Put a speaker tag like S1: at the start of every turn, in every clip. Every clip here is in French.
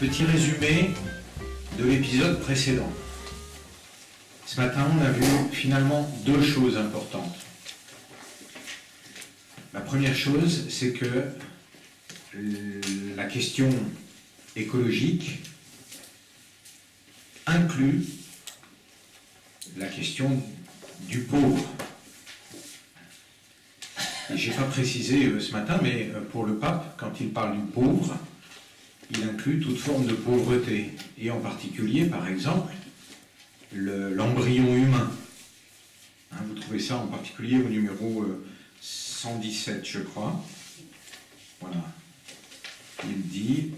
S1: Petit résumé de l'épisode précédent. Ce matin, on a vu finalement deux choses importantes. La première chose, c'est que la question écologique inclut la question du pauvre. Et je n'ai pas précisé ce matin, mais pour le pape, quand il parle du pauvre, il inclut toute forme de pauvreté, et en particulier, par exemple, l'embryon humain. Vous trouvez ça en particulier au numéro 117, je crois. Voilà. Il dit,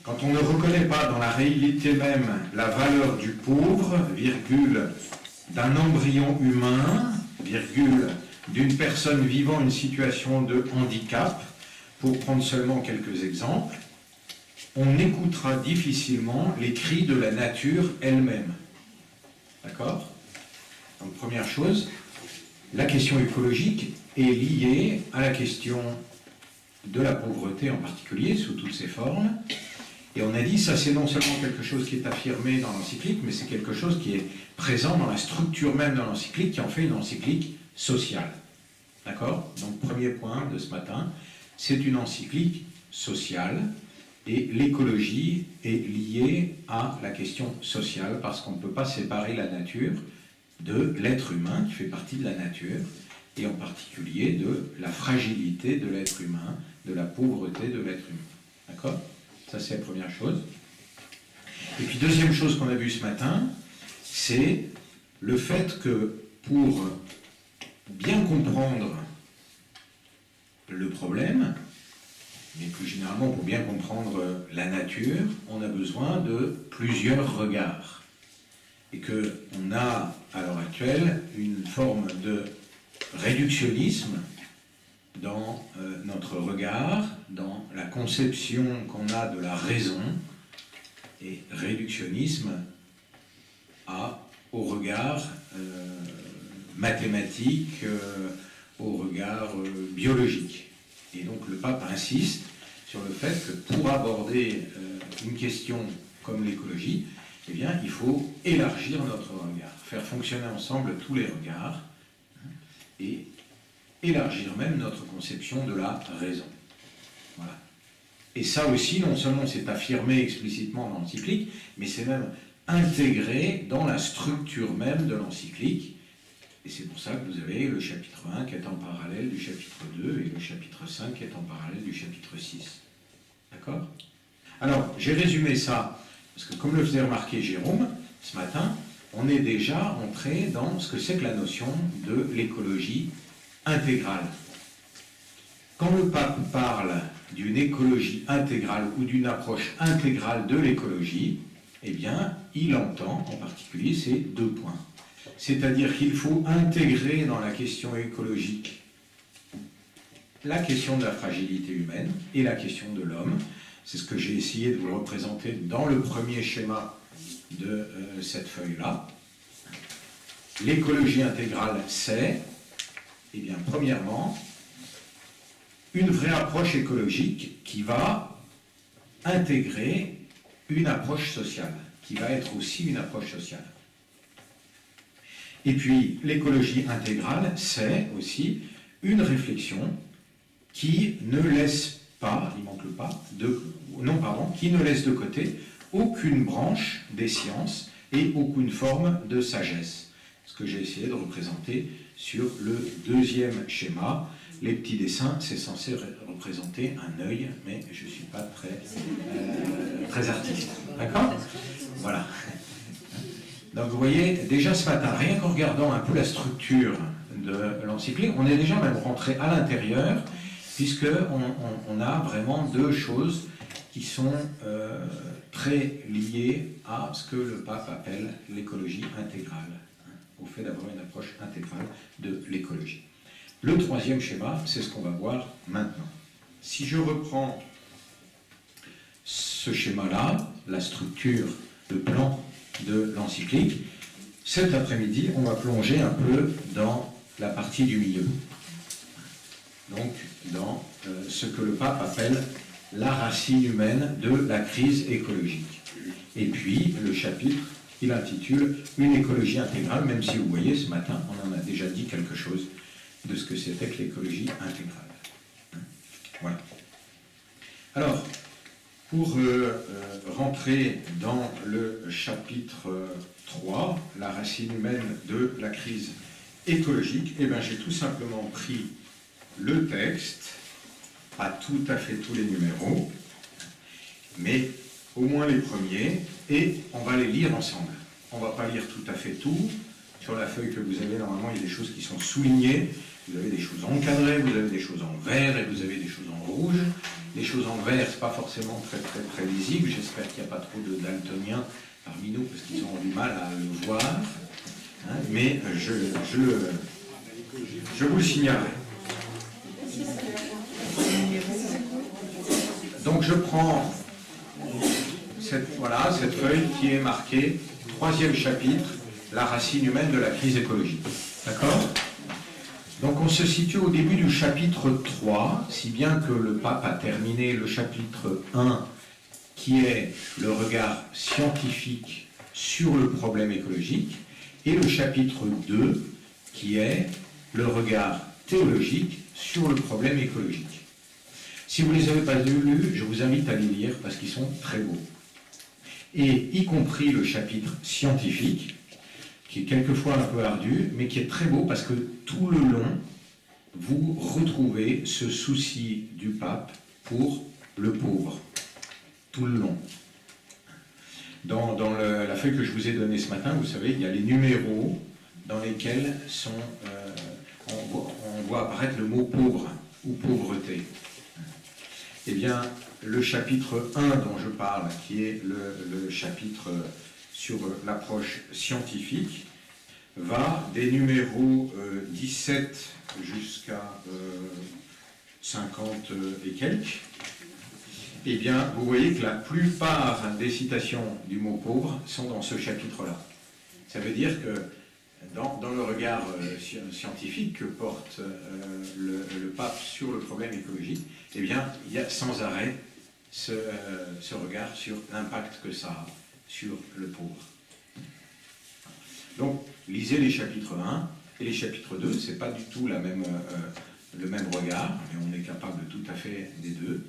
S1: quand on ne reconnaît pas dans la réalité même la valeur du pauvre, virgule, d'un embryon humain, virgule, d'une personne vivant une situation de handicap, pour prendre seulement quelques exemples, on écoutera difficilement les cris de la nature elle-même. D'accord? Donc, première chose, la question écologique est liée à la question de la pauvreté en particulier, sous toutes ses formes. Et on a dit, ça c'est non seulement quelque chose qui est affirmé dans l'encyclique, mais c'est quelque chose qui est présent dans la structure même de l'encyclique, qui en fait une encyclique sociale. D'accord? Donc, premier point de ce matin, c'est une encyclique sociale et l'écologie est liée à la question sociale parce qu'on ne peut pas séparer la nature de l'être humain qui fait partie de la nature et en particulier de la fragilité de l'être humain, de la pauvreté de l'être humain. D'accord? Ça c'est la première chose. Et puis deuxième chose qu'on a vue ce matin, c'est le fait que pour bien comprendre le problème, mais plus généralement pour bien comprendre la nature, on a besoin de plusieurs regards. Et qu'on a à l'heure actuelle une forme de réductionnisme dans notre regard, dans la conception qu'on a de la raison, et réductionnisme au regard mathématique, au regard biologique. Et donc le pape insiste sur le fait que pour aborder une question comme l'écologie, eh bien, il faut élargir notre regard, faire fonctionner ensemble tous les regards, et élargir même notre conception de la raison. Voilà. Et ça aussi, non seulement c'est affirmé explicitement dans l'encyclique, mais c'est même intégré dans la structure même de l'encyclique. Et c'est pour ça que vous avez le chapitre 1 qui est en parallèle du chapitre 2 et le chapitre 5 qui est en parallèle du chapitre 6. D'accord? Alors, j'ai résumé ça, parce que comme le faisait remarquer Jérôme, ce matin, on est déjà entré dans ce que c'est que la notion de l'écologie intégrale. Quand le pape parle d'une écologie intégrale ou d'une approche intégrale de l'écologie, eh bien, il entend en particulier ces deux points. C'est-à-dire qu'il faut intégrer dans la question écologique la question de la fragilité humaine et la question de l'homme. C'est ce que j'ai essayé de vous représenter dans le premier schéma de cette feuille-là. L'écologie intégrale, c'est, eh bien, premièrement, une vraie approche écologique qui va intégrer une approche sociale, qui va être aussi une approche sociale. Et puis, l'écologie intégrale, c'est aussi une réflexion qui ne laisse pas, il manque le pas, qui ne laisse de côté aucune branche des sciences et aucune forme de sagesse. Ce que j'ai essayé de représenter sur le deuxième schéma. Les petits dessins, c'est censé représenter un œil, mais je ne suis pas très artiste. D'accord? Voilà. Donc vous voyez, déjà ce matin, rien qu'en regardant un peu la structure de l'encyclique, on est déjà même rentré à l'intérieur, puisqu'on a vraiment deux choses qui sont très liées à ce que le pape appelle l'écologie intégrale, au fait d'avoir une approche intégrale de l'écologie. Le troisième schéma, c'est ce qu'on va voir maintenant. Si je reprends ce schéma-là, la structure, le plan de l'encyclique, cet après-midi, on va plonger un peu dans la partie du milieu. Donc, dans ce que le pape appelle la racine humaine de la crise écologique. Et puis, le chapitre, il intitule Une écologie intégrale, même si vous voyez, ce matin, on en a déjà dit quelque chose de ce que c'était que l'écologie intégrale. Voilà. Alors, pour rentrer dans le chapitre 3, la racine humaine de la crise écologique, eh bien, j'ai tout simplement pris le texte, pas tout à fait tous les numéros, mais au moins les premiers, et on va les lire ensemble. On ne va pas lire tout à fait tout. Sur la feuille que vous avez, normalement, il y a des choses qui sont soulignées. Vous avez des choses encadrées, vous avez des choses en vert et vous avez des choses en rouge. Les choses en vert, ce n'est pas forcément très lisible. J'espère qu'il n'y a pas trop de daltoniens parmi nous parce qu'ils ont du mal à le voir. Hein, mais je vous le signalerai. Donc je prends cette feuille qui est marquée 3e chapitre, la racine humaine de la crise écologique. D'accord ? Donc on se situe au début du chapitre 3, si bien que le pape a terminé le chapitre 1, qui est le regard scientifique sur le problème écologique, et le chapitre 2, qui est le regard théologique sur le problème écologique. Si vous ne les avez pas lus, je vous invite à les lire parce qu'ils sont très beaux. Et y compris le chapitre scientifique, qui est quelquefois un peu ardu, mais qui est très beau parce que tout le long, vous retrouvez ce souci du pape pour le pauvre. Tout le long. Dans la feuille que je vous ai donnée ce matin, vous savez, il y a les numéros dans lesquels on voit apparaître le mot pauvre ou pauvreté. Eh bien, le chapitre 1 dont je parle, qui est le chapitre sur l'approche scientifique, va des numéros 17 jusqu'à 50 et quelques. Eh bien, vous voyez que la plupart des citations du mot pauvre sont dans ce chapitre-là. Ça veut dire que dans le regard scientifique que porte le pape sur le problème écologique, eh bien, il y a sans arrêt ce regard sur l'impact que ça a sur le pauvre. Donc, lisez les chapitres 1 et les chapitres 2, ce n'est pas du tout le même regard, mais on est capable tout à fait des deux.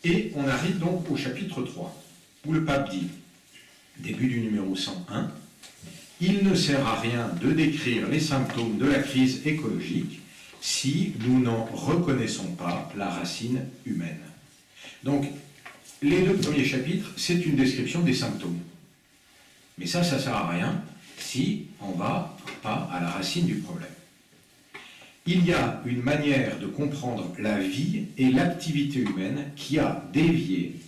S1: Et on arrive donc au chapitre 3, où le pape dit, début du numéro 101, « Il ne sert à rien de décrire les symptômes de la crise écologique si nous n'en reconnaissons pas la racine humaine. » Donc, les 2 premiers chapitres, c'est une description des symptômes. Mais ça ne sert à rien si on ne va pas à la racine du problème. Il y a une manière de comprendre la vie et l'activité humaine qui a dévié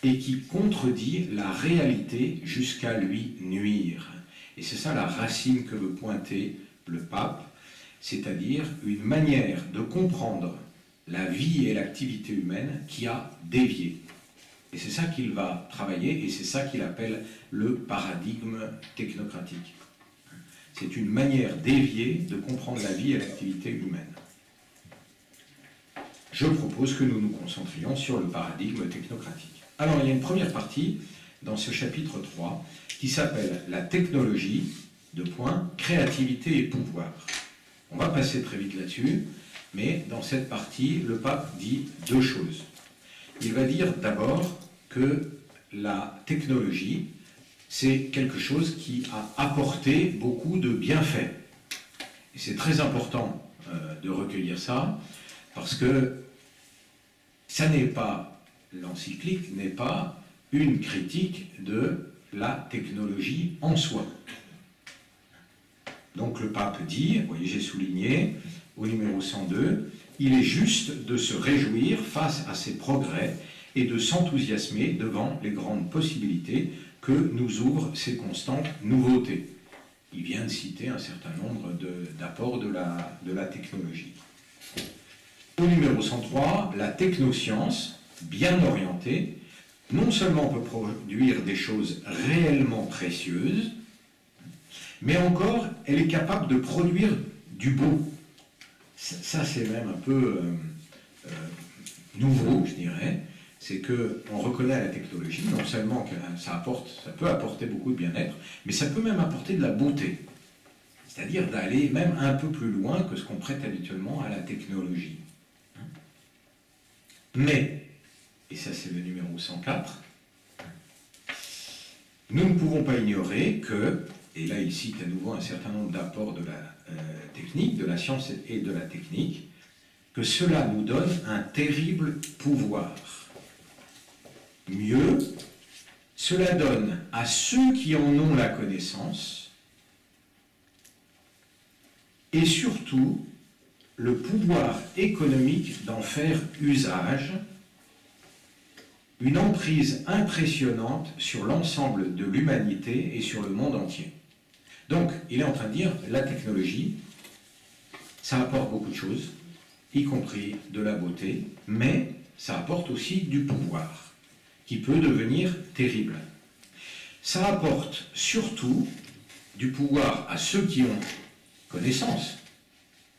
S1: et qui contredit la réalité jusqu'à lui nuire. Et c'est ça la racine que veut pointer le pape, c'est-à-dire une manière de comprendre la vie et l'activité humaine qui a dévié. Et c'est ça qu'il va travailler, et c'est ça qu'il appelle le paradigme technocratique. C'est une manière déviée de comprendre la vie et l'activité humaine. Je propose que nous nous concentrions sur le paradigme technocratique. Alors, il y a une première partie dans ce chapitre 3 qui s'appelle « La technologie, créativité et pouvoir ». On va passer très vite là-dessus, mais dans cette partie, le pape dit 2 choses. Il va dire d'abord que la technologie, c'est quelque chose qui a apporté beaucoup de bienfaits. Et c'est très important de recueillir ça, parce que ça n'est pas, l'encyclique n'est pas une critique de la technologie en soi. Donc le pape dit, vous voyez j'ai souligné, au numéro 102, il est juste de se réjouir face à ces progrès et de s'enthousiasmer devant les grandes possibilités que nous ouvrent ces constantes nouveautés. Il vient de citer un certain nombre d'apports de la technologie. Au numéro 103, la technoscience, bien orientée, non seulement peut produire des choses réellement précieuses, mais encore, elle est capable de produire du beau. Ça c'est même un peu nouveau, je dirais. c'est qu'on reconnaît à la technologie, non seulement que ça peut apporter beaucoup de bien-être, mais ça peut même apporter de la beauté. C'est-à-dire d'aller même un peu plus loin que ce qu'on prête habituellement à la technologie. Mais, et ça c'est le numéro 104, nous ne pouvons pas ignorer que, et là il cite à nouveau un certain nombre d'apports de la technique, de la science et de la technique, que cela nous donne un terrible pouvoir. Mieux, cela donne à ceux qui en ont la connaissance, et surtout le pouvoir économique d'en faire usage, une emprise impressionnante sur l'ensemble de l'humanité et sur le monde entier. Donc, il est en train de dire, la technologie, ça apporte beaucoup de choses, y compris de la beauté, mais ça apporte aussi du pouvoir, qui peut devenir terrible. Ça apporte surtout du pouvoir à ceux qui ont connaissance.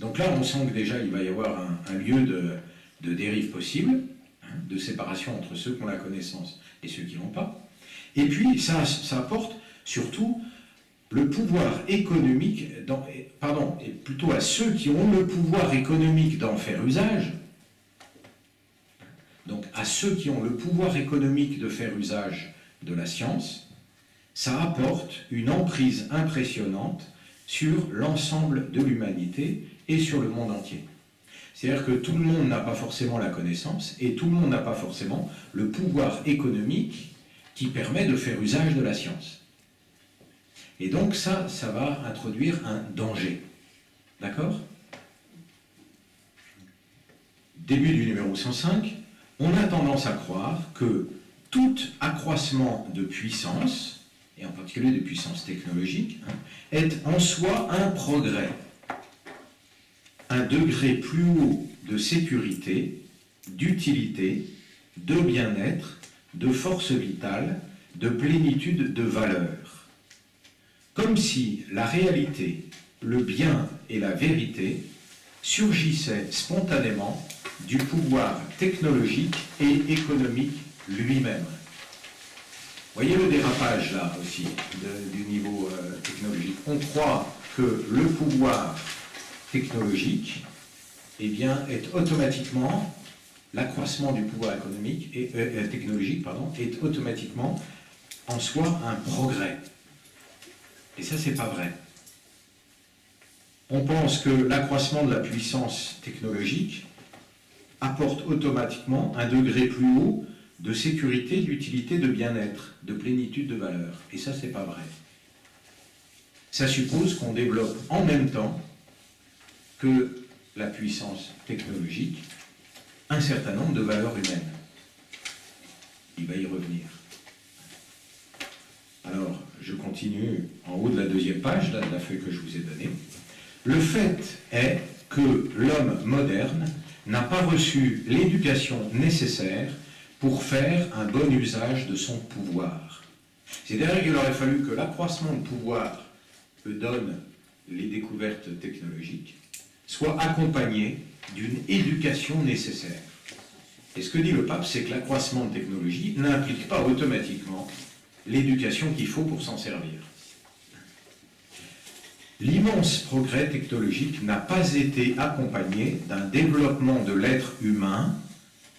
S1: Donc là, on sent que déjà, il va y avoir un lieu de dérive possible, de séparation entre ceux qui ont la connaissance et ceux qui n'ont pas. Et puis, ça apporte surtout le pouvoir économique, et plutôt à ceux qui ont le pouvoir économique d'en faire usage. Donc, à ceux qui ont le pouvoir économique de faire usage de la science, ça apporte une emprise impressionnante sur l'ensemble de l'humanité et sur le monde entier. C'est-à-dire que tout le monde n'a pas forcément la connaissance et tout le monde n'a pas forcément le pouvoir économique qui permet de faire usage de la science. Et donc ça va introduire un danger. D'accord ? Début du numéro 105, on a tendance à croire que tout accroissement de puissance, et en particulier de puissance technologique, est en soi un progrès. Un degré plus haut de sécurité, d'utilité, de bien-être, de force vitale, de plénitude de valeur. Comme si la réalité, le bien et la vérité surgissaient spontanément du pouvoir technologique et économique lui-même. Voyez le dérapage là aussi du niveau technologique. On croit que le pouvoir technologique, eh bien, est automatiquement, l'accroissement du pouvoir économique et technologique, est automatiquement en soi un progrès. Et ça, c'est pas vrai. On pense que l'accroissement de la puissance technologique apporte automatiquement un degré plus haut de sécurité, d'utilité, de bien-être, de plénitude de valeur. Et ça, c'est pas vrai. Ça suppose qu'on développe en même temps que la puissance technologique, un certain nombre de valeurs humaines. Il va y revenir. Alors, je continue en haut de la deuxième page, là, de la feuille que je vous ai donnée. Le fait est que l'homme moderne n'a pas reçu l'éducation nécessaire pour faire un bon usage de son pouvoir. C'est-à-dire qu'il aurait fallu que l'accroissement de pouvoir que donnent les découvertes technologiques soit accompagné d'une éducation nécessaire. Et ce que dit le pape, c'est que l'accroissement de technologie n'implique pas automatiquement l'éducation qu'il faut pour s'en servir. L'immense progrès technologique n'a pas été accompagné d'un développement de l'être humain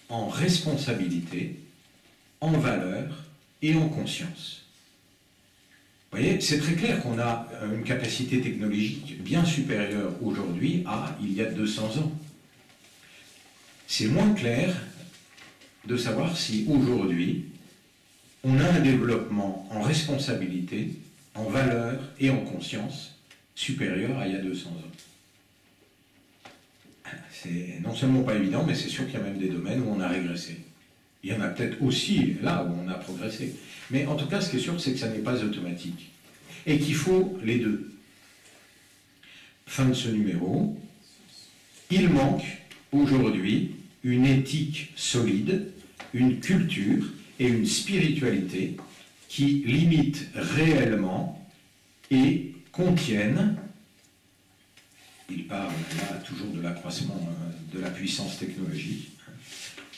S1: en responsabilité, en valeur et en conscience. Vous voyez, c'est très clair qu'on a une capacité technologique bien supérieure aujourd'hui à il y a 200 ans. C'est moins clair de savoir si aujourd'hui on a un développement en responsabilité, en valeur et en conscience supérieur à il y a 200 ans. C'est non seulement pas évident, mais c'est sûr qu'il y a même des domaines où on a régressé. Il y en a peut-être aussi là où on a progressé. Mais en tout cas, ce qui est sûr, c'est que ça n'est pas automatique. Et qu'il faut les deux. Fin de ce numéro. Il manque aujourd'hui une éthique solide, une culture et une spiritualité qui limitent réellement et contiennent, il parle là toujours de l'accroissement de la puissance technologique,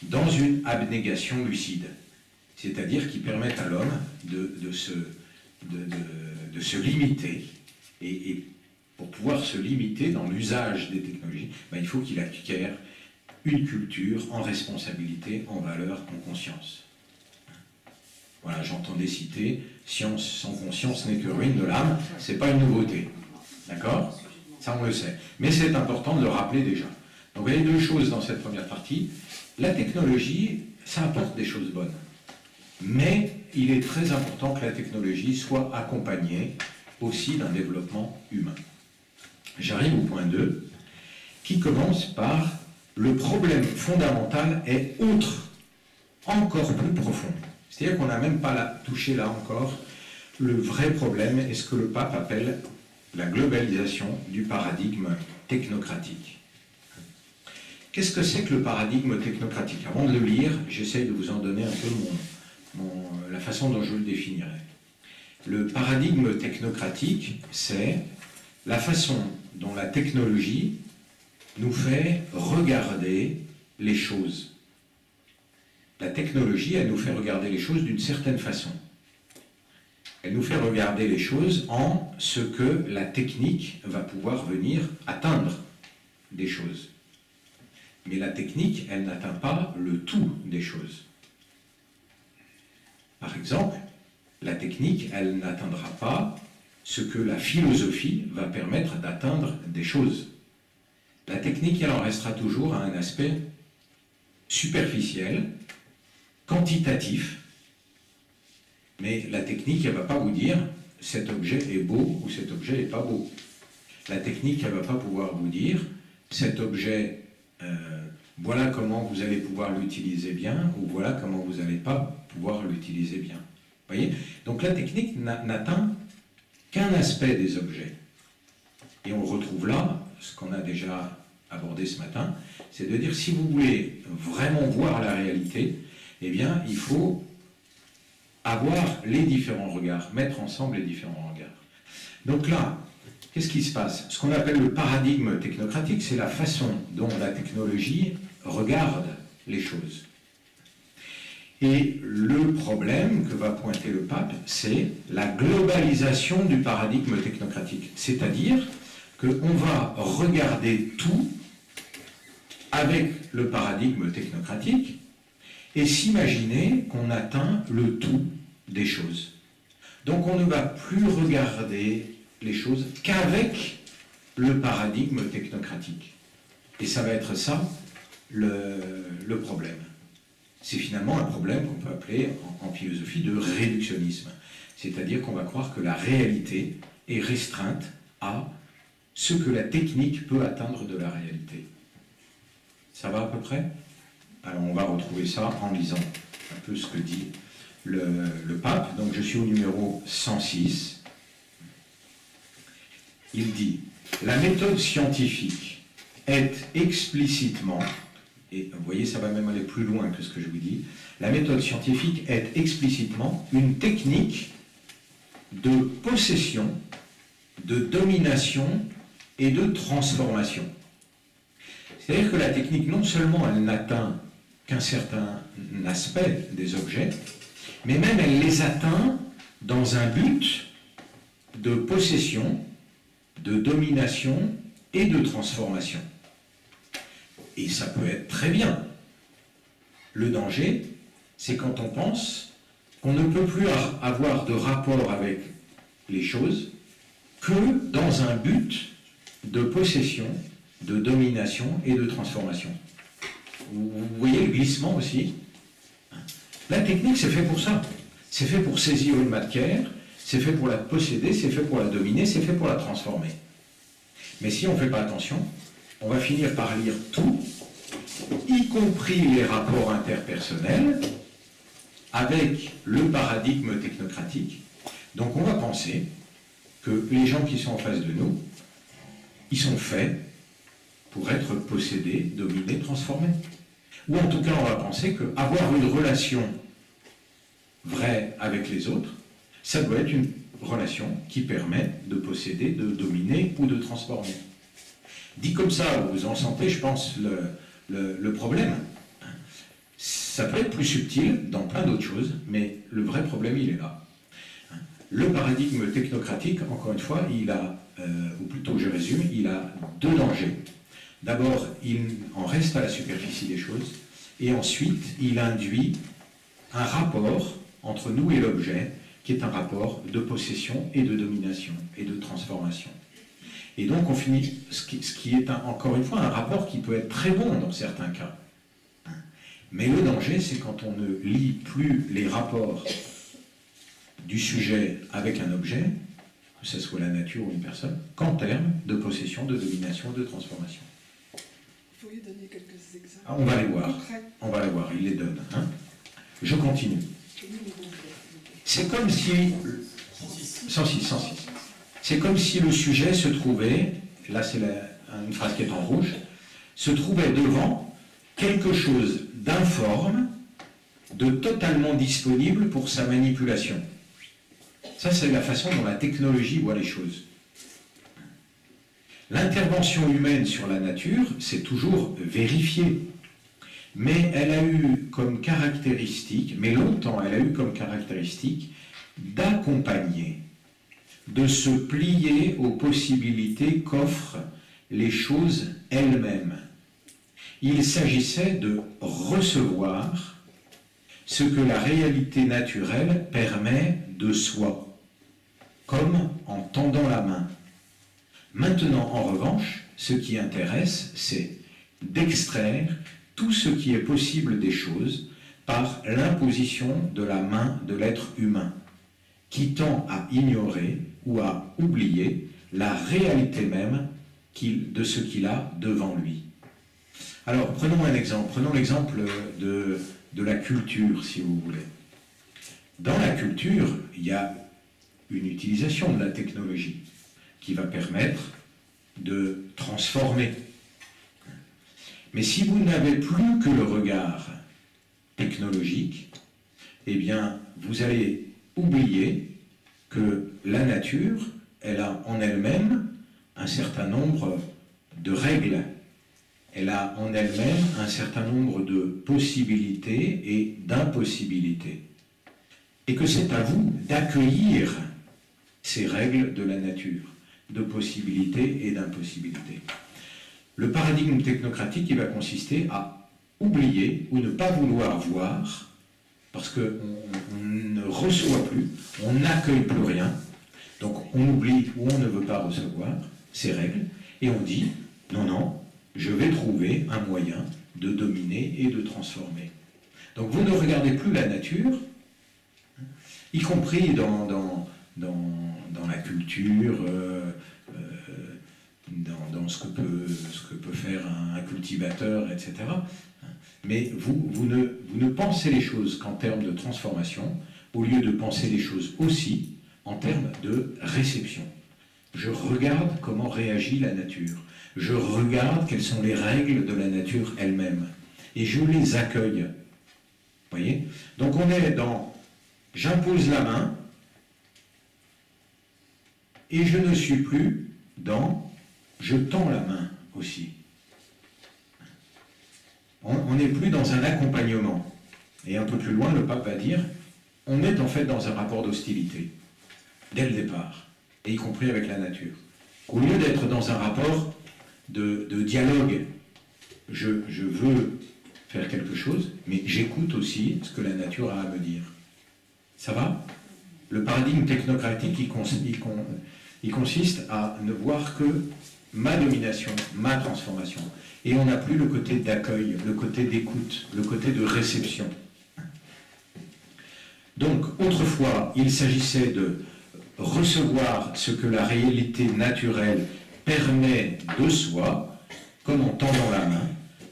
S1: dans une abnégation lucide, c'est-à-dire qui permettent à l'homme de se limiter, et pour pouvoir se limiter dans l'usage des technologies, ben, il faut qu'il acquiert une culture en responsabilité, en valeur, en conscience. Voilà, j'entendais citer « Science sans conscience n'est que ruine de l'âme », c'est pas une nouveauté, d'accord? Ça on le sait, mais c'est important de le rappeler déjà. Donc vous voyez deux choses dans cette première partie. La technologie, ça apporte des choses bonnes, mais il est très important que la technologie soit accompagnée aussi d'un développement humain. J'arrive au point 2, qui commence par le problème fondamental est autre, encore plus profond. C'est-à-dire qu'on n'a même pas touché là encore le vrai problème, est ce que le pape appelle la globalisation du paradigme technocratique. Qu'est-ce que c'est que le paradigme technocratique? Avant de le lire, j'essaye de vous en donner un peu la façon dont je le définirais. Le paradigme technocratique, c'est la façon dont la technologie nous fait regarder les choses. La technologie, elle nous fait regarder les choses d'une certaine façon. Elle nous fait regarder les choses en ce que la technique va pouvoir venir atteindre des choses. Mais la technique, elle n'atteint pas le tout des choses. Par exemple, la technique, elle n'atteindra pas ce que la philosophie va permettre d'atteindre des choses. La technique, elle en restera toujours à un aspect superficiel, quantitatif, mais la technique, elle ne va pas vous dire cet objet est beau ou cet objet n'est pas beau. La technique, elle ne va pas pouvoir vous dire cet objet, voilà comment vous allez pouvoir l'utiliser bien ou voilà comment vous n'allez pas pouvoir l'utiliser bien. Vous voyez? Donc la technique n'atteint qu'un aspect des objets. Et on retrouve là ce qu'on a déjà abordé ce matin, c'est de dire si vous voulez vraiment voir la réalité, eh bien il faut avoir les différents regards, mettre ensemble les différents regards. Donc là, qu'est-ce qui se passe? Ce qu'on appelle le paradigme technocratique, c'est la façon dont la technologie regarde les choses. Et le problème que va pointer le pape, c'est la globalisation du paradigme technocratique. C'est-à-dire qu'on va regarder tout avec le paradigme technocratique et s'imaginer qu'on atteint le tout des choses. Donc on ne va plus regarder les choses qu'avec le paradigme technocratique. Et ça va être ça le problème. C'est finalement un problème qu'on peut appeler en philosophie de réductionnisme. C'est-à-dire qu'on va croire que la réalité est restreinte à ce que la technique peut atteindre de la réalité. Ça va à peu près? Alors on va retrouver ça en lisant un peu ce que dit le pape. Donc je suis au numéro 106. Il dit « La méthode scientifique est explicitement » et vous voyez, ça va même aller plus loin que ce que je vous dis, la méthode scientifique est explicitement une technique de possession, de domination et de transformation. C'est-à-dire que la technique, non seulement elle n'atteint qu'un certain aspect des objets, mais même elle les atteint dans un but de possession, de domination et de transformation. Et ça peut être très bien. Le danger, c'est quand on pense qu'on ne peut plus avoir de rapport avec les choses que dans un but de possession, de domination et de transformation. Vous voyez le glissement aussi? La technique, c'est fait pour ça. C'est fait pour saisir une matière, c'est fait pour la posséder, c'est fait pour la dominer, c'est fait pour la transformer. Mais si on ne fait pas attention, on va finir par lire tout, y compris les rapports interpersonnels, avec le paradigme technocratique. Donc on va penser que les gens qui sont en face de nous, ils sont faits pour être possédés, dominés, transformés. Ou en tout cas, on va penser qu'avoir une relation vraie avec les autres, ça doit être une relation qui permet de posséder, de dominer ou de transformer. Dit comme ça, vous en sentez, je pense, le problème. Ça peut être plus subtil dans plein d'autres choses, mais le vrai problème, il est là. Le paradigme technocratique, encore une fois, il a, ou plutôt je résume, il a deux dangers. D'abord, il en reste à la superficie des choses, et ensuite, il induit un rapport entre nous et l'objet, qui est un rapport de possession et de domination, et de transformation. Et donc, on finit, ce qui est encore une fois un rapport qui peut être très bon dans certains cas. Mais le danger, c'est quand on ne lie plus les rapports du sujet avec un objet, que ce soit la nature ou une personne, qu'en termes de possession, de domination, de transformation.
S2: Vous pourriez donner quelques exemples?
S1: On va les voir. On va les voir, il les donne. Hein. Je continue. C'est comme si... 106. C'est comme si le sujet se trouvait, là c'est une phrase qui est en rouge, se trouvait devant quelque chose d'informe, de totalement disponible pour sa manipulation. Ça, c'est la façon dont la technologie voit les choses. L'intervention humaine sur la nature, c'est toujours vérifié. Mais elle a eu comme caractéristique, mais longtemps, elle a eu comme caractéristique d'accompagner, de se plier aux possibilités qu'offrent les choses elles-mêmes. Il s'agissait de recevoir ce que la réalité naturelle permet de soi, comme en tendant la main. Maintenant, en revanche, ce qui intéresse, c'est d'extraire tout ce qui est possible des choses par l'imposition de la main de l'être humain, qui tend à ignorer ou à oublier la réalité même de ce qu'il a devant lui. Alors, prenons un exemple. Prenons l'exemple de la culture, si vous voulez. Dans la culture, il y a une utilisation de la technologie qui va permettre de transformer. Mais si vous n'avez plus que le regard technologique, eh bien, vous allez oublier que la nature, elle a en elle-même un certain nombre de règles. Elle a en elle-même un certain nombre de possibilités et d'impossibilités. Et que c'est à vous d'accueillir ces règles de la nature, de possibilités et d'impossibilités. Le paradigme technocratique, il va consister à oublier ou ne pas vouloir voir, parce qu'on ne reçoit plus, on n'accueille plus rien, donc on oublie ou on ne veut pas recevoir ces règles, et on dit, non, je vais trouver un moyen de dominer et de transformer. Donc vous ne regardez plus la nature, y compris dans la culture, dans ce que peut faire un cultivateur, etc. Mais vous ne pensez les choses qu'en termes de transformation, au lieu de penser les choses aussi en termes de réception. Je regarde comment réagit la nature. Je regarde quelles sont les règles de la nature elle-même. Et je les accueille. Vous voyez? Donc on est dans « j'impose la main » et je ne suis plus dans « je tends la main » aussi. On n'est plus dans un accompagnement. Et un peu plus loin, le pape va dire « on est en fait dans un rapport d'hostilité, dès le départ, et y compris avec la nature. » Au lieu d'être dans un rapport de dialogue, je veux faire quelque chose, mais j'écoute aussi ce que la nature a à me dire. Ça va? Le paradigme technocratique, il consiste à ne voir que ma domination, ma transformation. Et on n'a plus le côté d'accueil, le côté d'écoute, le côté de réception. Donc, autrefois, il s'agissait de recevoir ce que la réalité naturelle permet de soi, comme en tendant la main.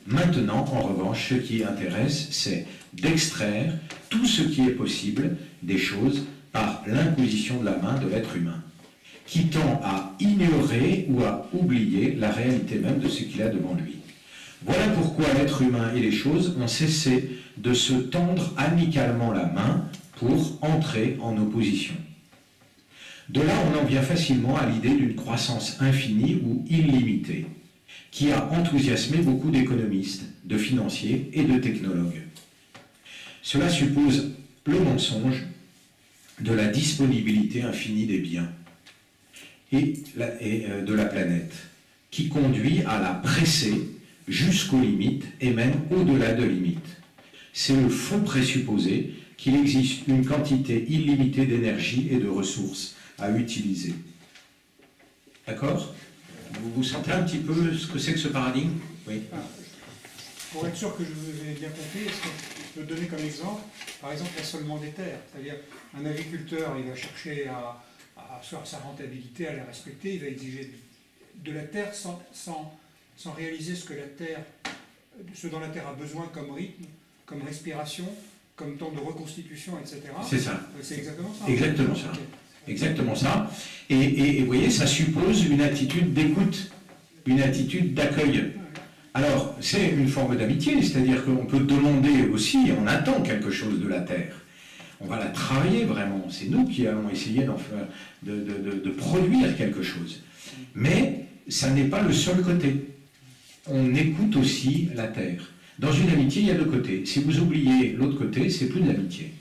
S1: Maintenant, en revanche, ce qui intéresse, c'est d'extraire tout ce qui est possible des choses par l'imposition de la main de l'être humain, qui tend à ignorer ou à oublier la réalité même de ce qu'il a devant lui. Voilà pourquoi l'être humain et les choses ont cessé de se tendre amicalement la main pour entrer en opposition. De là, on en vient facilement à l'idée d'une croissance infinie ou illimitée, qui a enthousiasmé beaucoup d'économistes, de financiers et de technologues. Cela suppose le mensonge de la disponibilité infinie des biens et de la planète, qui conduit à la presser jusqu'aux limites et même au-delà de limites. C'est le faux présupposé qu'il existe une quantité illimitée d'énergie et de ressources à utiliser. D'accord? Vous sentez un petit peu ce que c'est que ce paradigme? Oui.
S3: Pour être sûr que je vous ai bien compris, est-ce que je peux donner comme exemple, par exemple, l'assolement des terres? C'est-à-dire, un agriculteur, il va chercher à faire sa rentabilité, à la respecter, il va exiger de la terre sans réaliser ce dont la terre a besoin comme rythme, comme respiration, comme temps de reconstitution, etc.
S1: C'est ça.
S3: C'est exactement ça.
S1: Exactement ça. Exactement ça. Et vous voyez, ça suppose une attitude d'écoute, une attitude d'accueil. Alors, c'est une forme d'amitié, c'est-à-dire qu'on peut demander aussi, on attend quelque chose de la terre. On va la travailler vraiment. C'est nous qui allons essayer de produire quelque chose. Mais ça n'est pas le seul côté. On écoute aussi la terre. Dans une amitié, il y a deux côtés. Si vous oubliez l'autre côté, c'est plus de l'amitié.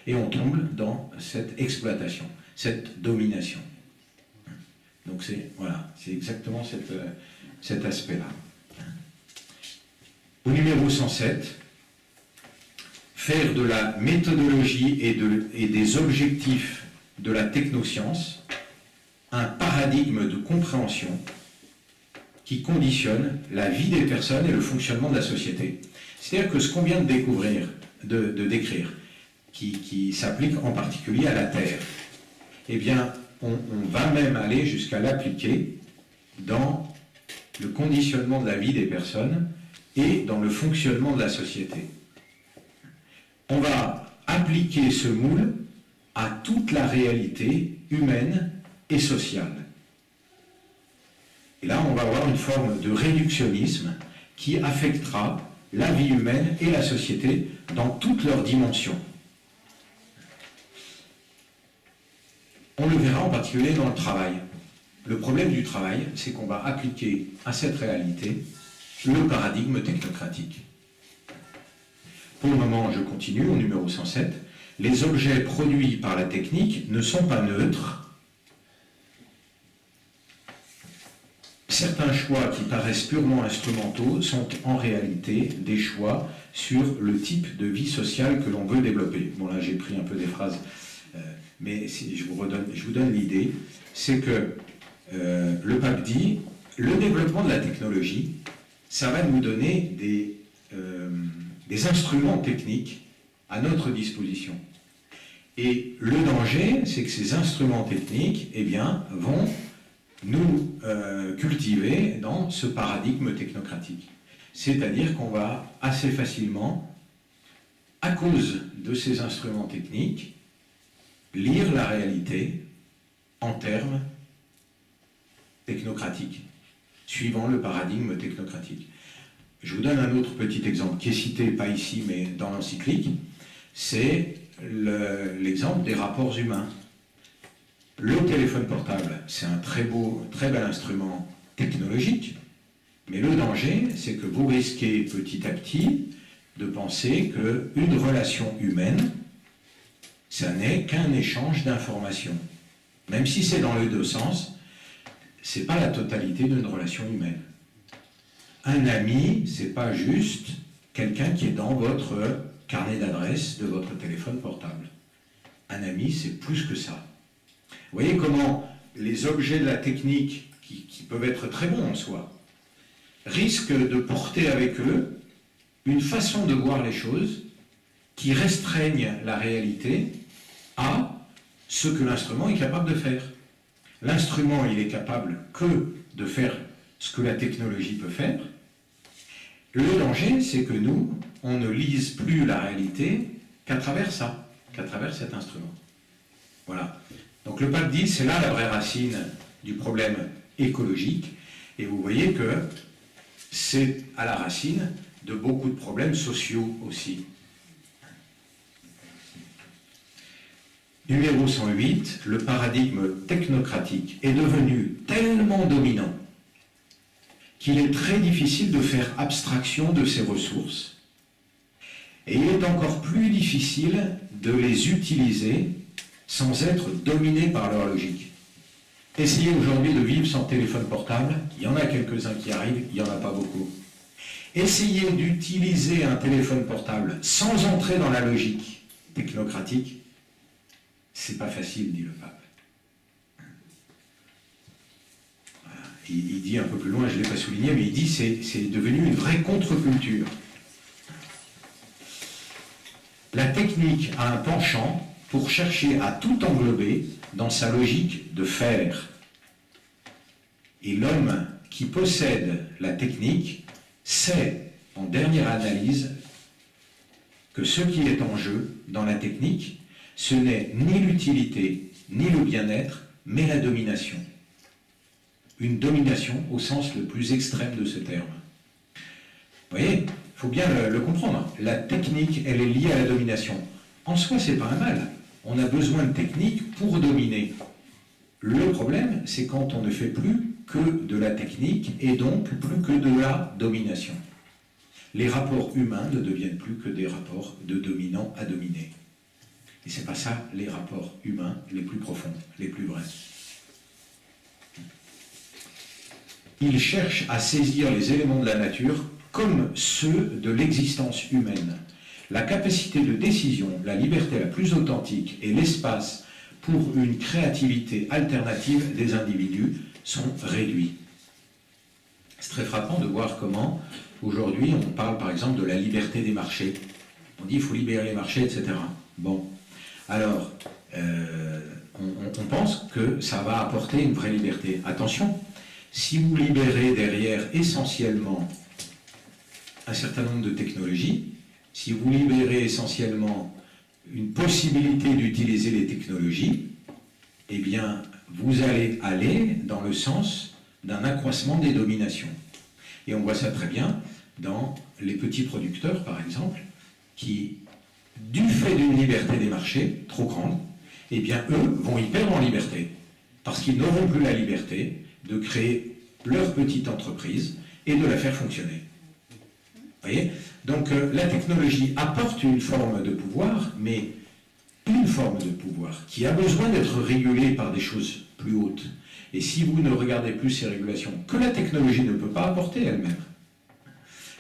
S1: Et on tombe dans cette exploitation, cette domination. Donc c'est exactement cet aspect-là. Au numéro 107, faire de la méthodologie et des objectifs de la technoscience un paradigme de compréhension qui conditionne la vie des personnes et le fonctionnement de la société. C'est-à-dire que ce qu'on vient de découvrir, de décrire, qui s'applique en particulier à la Terre, eh bien, on va même aller jusqu'à l'appliquer dans le conditionnement de la vie des personnes et dans le fonctionnement de la société. On va appliquer ce moule à toute la réalité humaine et sociale. Et là, on va avoir une forme de réductionnisme qui affectera la vie humaine et la société dans toutes leurs dimensions. On le verra en particulier dans le travail. Le problème du travail, c'est qu'on va appliquer à cette réalité le paradigme technocratique. Pour le moment, je continue au numéro 107. Les objets produits par la technique ne sont pas neutres. Certains choix qui paraissent purement instrumentaux sont en réalité des choix sur le type de vie sociale que l'on veut développer. Bon, là, j'ai pris un peu des phrases, mais si je vous donne l'idée, c'est que le pape dit, le développement de la technologie, ça va nous donner des instruments techniques à notre disposition. Et le danger, c'est que ces instruments techniques, eh bien, vont nous cultiver dans ce paradigme technocratique. C'est-à-dire qu'on va assez facilement, à cause de ces instruments techniques, lire la réalité en termes technocratiques, suivant le paradigme technocratique. Je vous donne un autre petit exemple qui est cité, pas ici, mais dans l'encyclique, c'est l'exemple des rapports humains. Le téléphone portable, c'est un très bel instrument technologique, mais le danger, c'est que vous risquez petit à petit de penser qu'une relation humaine, ça n'est qu'un échange d'informations. Même si c'est dans les deux sens, ce n'est pas la totalité d'une relation humaine. Un ami, ce n'est pas juste quelqu'un qui est dans votre carnet d'adresse de votre téléphone portable. Un ami, c'est plus que ça. Vous voyez comment les objets de la technique, qui peuvent être très bons en soi, risquent de porter avec eux une façon de voir les choses qui restreignent la réalité à ce que l'instrument est capable de faire. L'instrument, il est capable que de faire ce que la technologie peut faire. Le danger, c'est que nous, on ne lise plus la réalité qu'à travers ça, qu'à travers cet instrument. Voilà. Donc le pape dit, c'est là la vraie racine du problème écologique, et vous voyez que c'est à la racine de beaucoup de problèmes sociaux aussi. Numéro 108, le paradigme technocratique est devenu tellement dominant qu'il est très difficile de faire abstraction de ses ressources Et il est encore plus difficile de les utiliser sans être dominé par leur logique. Essayez aujourd'hui de vivre sans téléphone portable, il y en a quelques-uns qui arrivent, il n'y en a pas beaucoup. Essayez d'utiliser un téléphone portable sans entrer dans la logique technocratique, c'est pas facile, dit le pape. Voilà. Il dit un peu plus loin, je ne l'ai pas souligné, mais il dit c'est devenu une vraie contre-culture. La technique a un penchant pour chercher à tout englober dans sa logique de faire. Et l'homme qui possède la technique sait, en dernière analyse, que ce qui est en jeu dans la technique, ce n'est ni l'utilité, ni le bien-être, mais la domination. Une domination au sens le plus extrême de ce terme. Vous voyez, il faut bien le comprendre. La technique, elle est liée à la domination. En soi, c'est pas un mal. On a besoin de technique pour dominer. Le problème, c'est quand on ne fait plus que de la technique et donc plus que de la domination. Les rapports humains ne deviennent plus que des rapports de dominant à dominé. Et c'est pas ça les rapports humains les plus profonds, les plus vrais. Ils cherchent à saisir les éléments de la nature comme ceux de l'existence humaine. La capacité de décision, la liberté la plus authentique et l'espace pour une créativité alternative des individus sont réduits. C'est très frappant de voir comment, aujourd'hui, on parle par exemple de la liberté des marchés. On dit qu'il faut libérer les marchés, etc. Bon, alors, on pense que ça va apporter une vraie liberté. Attention, si vous libérez derrière essentiellement un certain nombre de technologies, si vous libérez essentiellement une possibilité d'utiliser les technologies, eh bien, vous allez aller dans le sens d'un accroissement des dominations. Et on voit ça très bien dans les petits producteurs, par exemple, qui, du fait d'une liberté des marchés trop grande, eh bien, eux vont y perdre en liberté, parce qu'ils n'auront plus la liberté de créer leur petite entreprise et de la faire fonctionner. Vous voyez ? Donc la technologie apporte une forme de pouvoir, mais une forme de pouvoir qui a besoin d'être régulée par des choses plus hautes. Et si vous ne regardez plus ces régulations que la technologie ne peut pas apporter elle-même,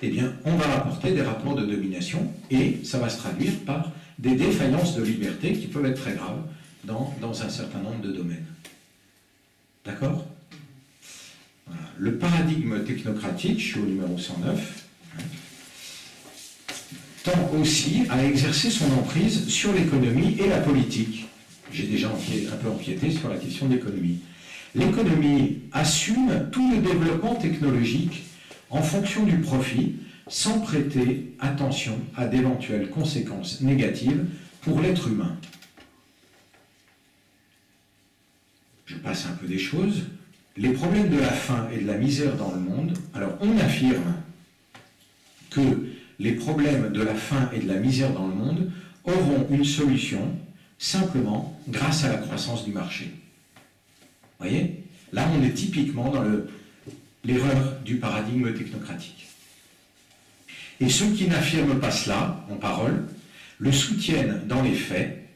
S1: eh bien on va apporter des rapports de domination et ça va se traduire par des défaillances de liberté qui peuvent être très graves dans un certain nombre de domaines. D'accord ? Voilà. Le paradigme technocratique, je suis au numéro 109, tend aussi à exercer son emprise sur l'économie et la politique. J'ai déjà un peu empiété sur la question de l'économie. L'économie assume tout le développement technologique en fonction du profit, sans prêter attention à d'éventuelles conséquences négatives pour l'être humain. Je passe un peu des choses. Les problèmes de la faim et de la misère dans le monde, alors on affirme que les problèmes de la faim et de la misère dans le monde auront une solution simplement grâce à la croissance du marché. Vous voyez ? Là, on est typiquement dans l'erreur du paradigme technocratique. Et ceux qui n'affirment pas cela en parole le soutiennent dans les faits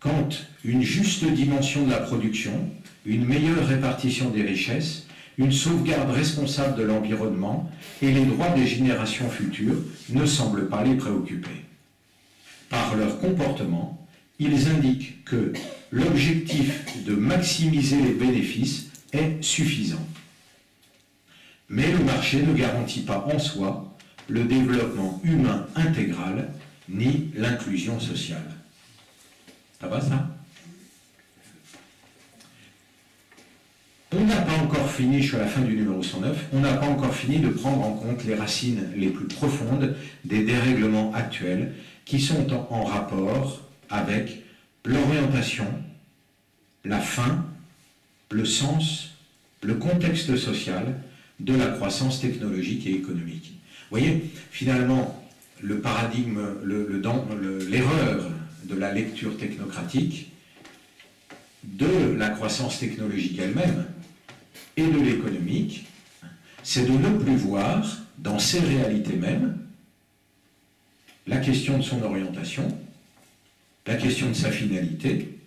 S1: quand une juste dimension de la production, une meilleure répartition des richesses, une sauvegarde responsable de l'environnement et les droits des générations futures ne semblent pas les préoccuper. Par leur comportement, ils indiquent que l'objectif de maximiser les bénéfices est suffisant. Mais le marché ne garantit pas en soi le développement humain intégral ni l'inclusion sociale. Ça va ça ? On n'a pas encore fini, je suis à la fin du numéro 109, on n'a pas encore fini de prendre en compte les racines les plus profondes des dérèglements actuels qui sont en rapport avec l'orientation, la fin, le sens, le contexte social de la croissance technologique et économique. Vous voyez, finalement, le paradigme, l'erreur de la lecture technocratique, de la croissance technologique elle-même, et de l'économique, c'est de ne plus voir dans ces réalités mêmes la question de son orientation, la question de sa finalité,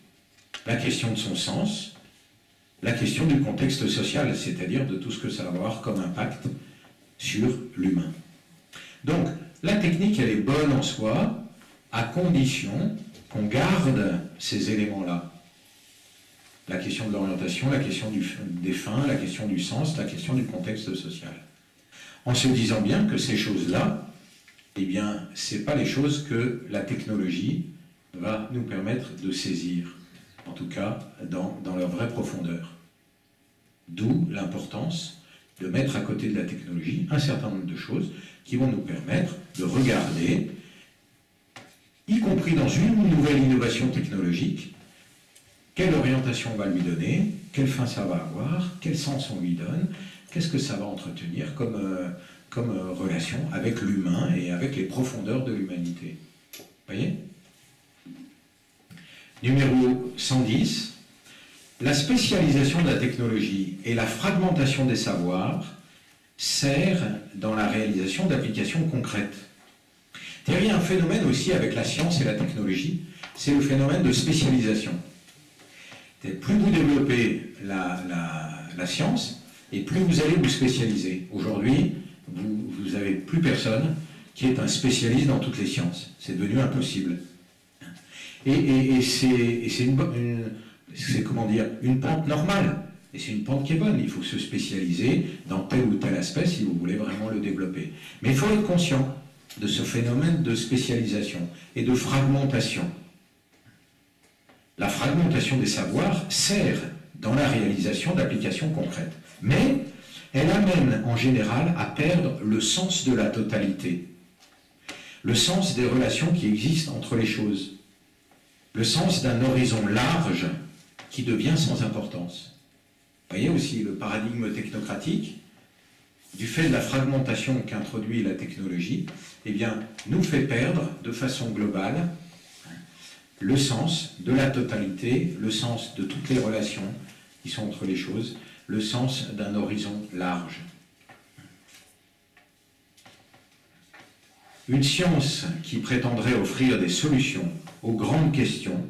S1: la question de son sens, la question du contexte social, c'est-à-dire de tout ce que ça va avoir comme impact sur l'humain. Donc, la technique, elle est bonne en soi, à condition qu'on garde ces éléments-là. La question de l'orientation, la question des fins, la question du sens, la question du contexte social. En se disant bien que ces choses-là, eh bien, ce n'est pas les choses que la technologie va nous permettre de saisir, en tout cas dans leur vraie profondeur. D'où l'importance de mettre à côté de la technologie un certain nombre de choses qui vont nous permettre de regarder, y compris dans une nouvelle innovation technologique, quelle orientation on va lui donner, quelle fin ça va avoir, quel sens on lui donne, qu'est-ce que ça va entretenir comme relation avec l'humain et avec les profondeurs de l'humanité. Vous voyez ? Numéro 110, la spécialisation de la technologie et la fragmentation des savoirs sert dans la réalisation d'applications concrètes. Il y a un phénomène aussi avec la science et la technologie, c'est le phénomène de spécialisation. Plus vous développez la science, et plus vous allez vous spécialiser. Aujourd'hui, vous n'avez plus personne qui est un spécialiste dans toutes les sciences. C'est devenu impossible. Et c'est une pente normale. Et c'est une pente qui est bonne. Il faut se spécialiser dans tel ou tel aspect si vous voulez vraiment le développer. Mais il faut être conscient de ce phénomène de spécialisation et de fragmentation. La fragmentation des savoirs sert dans la réalisation d'applications concrètes. Mais elle amène en général à perdre le sens de la totalité, le sens des relations qui existent entre les choses, le sens d'un horizon large qui devient sans importance. Vous voyez aussi le paradigme technocratique, du fait de la fragmentation qu'introduit la technologie, eh bien, nous fait perdre de façon globale le sens de la totalité, le sens de toutes les relations qui sont entre les choses, le sens d'un horizon large. Une science qui prétendrait offrir des solutions aux grandes questions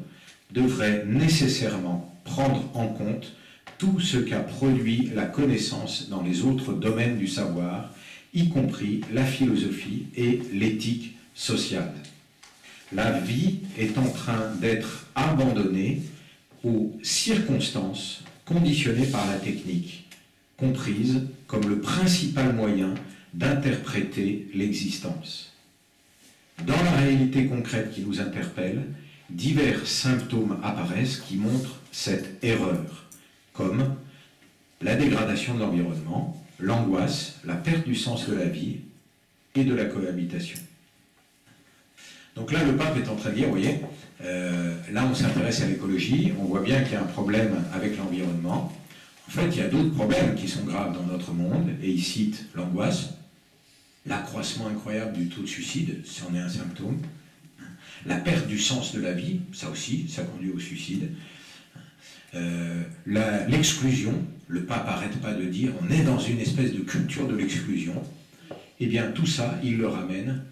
S1: devrait nécessairement prendre en compte tout ce qu'a produit la connaissance dans les autres domaines du savoir, y compris la philosophie et l'éthique sociale. La vie est en train d'être abandonnée aux circonstances conditionnées par la technique, comprise comme le principal moyen d'interpréter l'existence. Dans la réalité concrète qui nous interpelle, divers symptômes apparaissent qui montrent cette erreur, comme la dégradation de l'environnement, l'angoisse, la perte du sens de la vie et de la cohabitation. Donc là, le pape est en train de dire, vous voyez, là on s'intéresse à l'écologie, on voit bien qu'il y a un problème avec l'environnement. En fait, il y a d'autres problèmes qui sont graves dans notre monde, et il cite l'angoisse, l'accroissement incroyable du taux de suicide, c'en est un symptôme, la perte du sens de la vie, ça aussi, ça conduit au suicide, l'exclusion, le pape n'arrête pas de dire, on est dans une espèce de culture de l'exclusion, et bien tout ça, il le ramène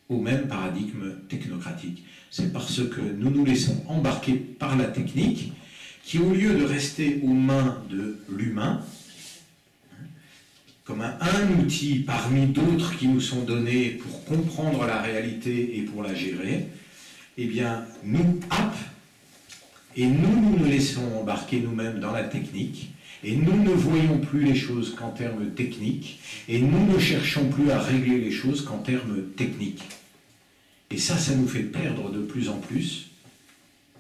S1: au même paradigme technocratique. C'est parce que nous nous laissons embarquer par la technique qui, au lieu de rester aux mains de l'humain, comme un outil parmi d'autres qui nous sont donnés pour comprendre la réalité et pour la gérer, eh bien, nous happe et nous laissons embarquer nous-mêmes dans la technique, et nous ne voyons plus les choses qu'en termes techniques, et nous ne cherchons plus à régler les choses qu'en termes techniques. Et ça nous fait perdre de plus en plus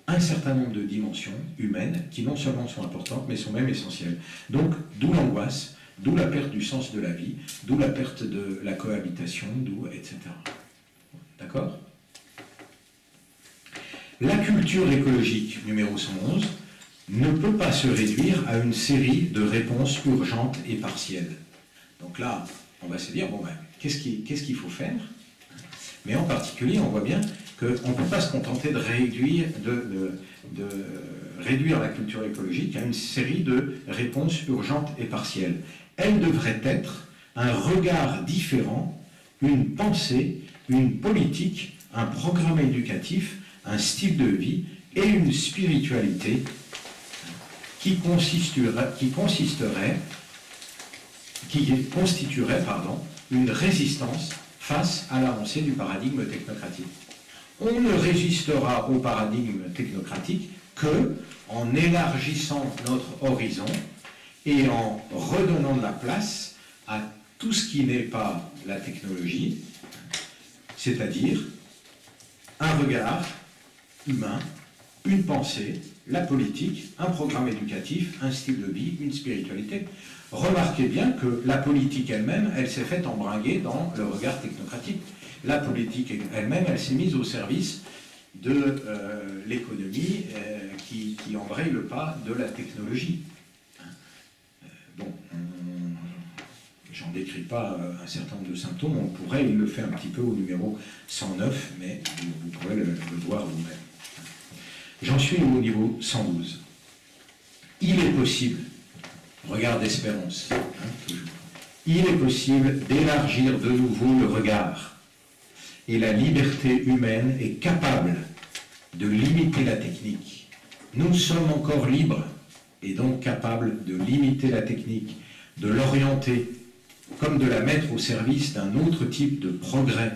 S1: un certain nombre de dimensions humaines qui non seulement sont importantes, mais sont même essentielles. Donc, d'où l'angoisse, d'où la perte du sens de la vie, d'où la perte de la cohabitation, d'où, etc. D'accord ? La culture écologique, numéro 111, ne peut pas se réduire à une série de réponses urgentes et partielles. Donc là, on va se dire, bon ben, qu'est-ce qu'il faut faire ? Mais en particulier, on voit bien qu'on ne peut pas se contenter de réduire la culture écologique à une série de réponses urgentes et partielles. Elle devrait être un regard différent, une pensée, une politique un programme éducatif, un style de vie et une spiritualité qui constituerait une résistance face à l'avancée du paradigme technocratique. On ne résistera au paradigme technocratique que en élargissant notre horizon et en redonnant de la place à tout ce qui n'est pas la technologie, c'est-à-dire un regard humain, une pensée, la politique, un programme éducatif, un style de vie, une spiritualité. Remarquez bien que la politique elle-même, elle s'est faite embringuer dans le regard technocratique. La politique elle-même, elle s'est mise au service de l'économie qui embraye le pas de la technologie. Bon, j'en décris pas un certain nombre de symptômes, on pourrait, il le fait un petit peu au numéro 109, mais vous pourrez le voir vous-même. J'en suis au niveau 112. Il est possible, regard d'espérance, toujours, il est possible d'élargir de nouveau le regard. Et la liberté humaine est capable de limiter la technique. Nous sommes encore libres et donc capables de limiter la technique, de l'orienter, comme de la mettre au service d'un autre type de progrès,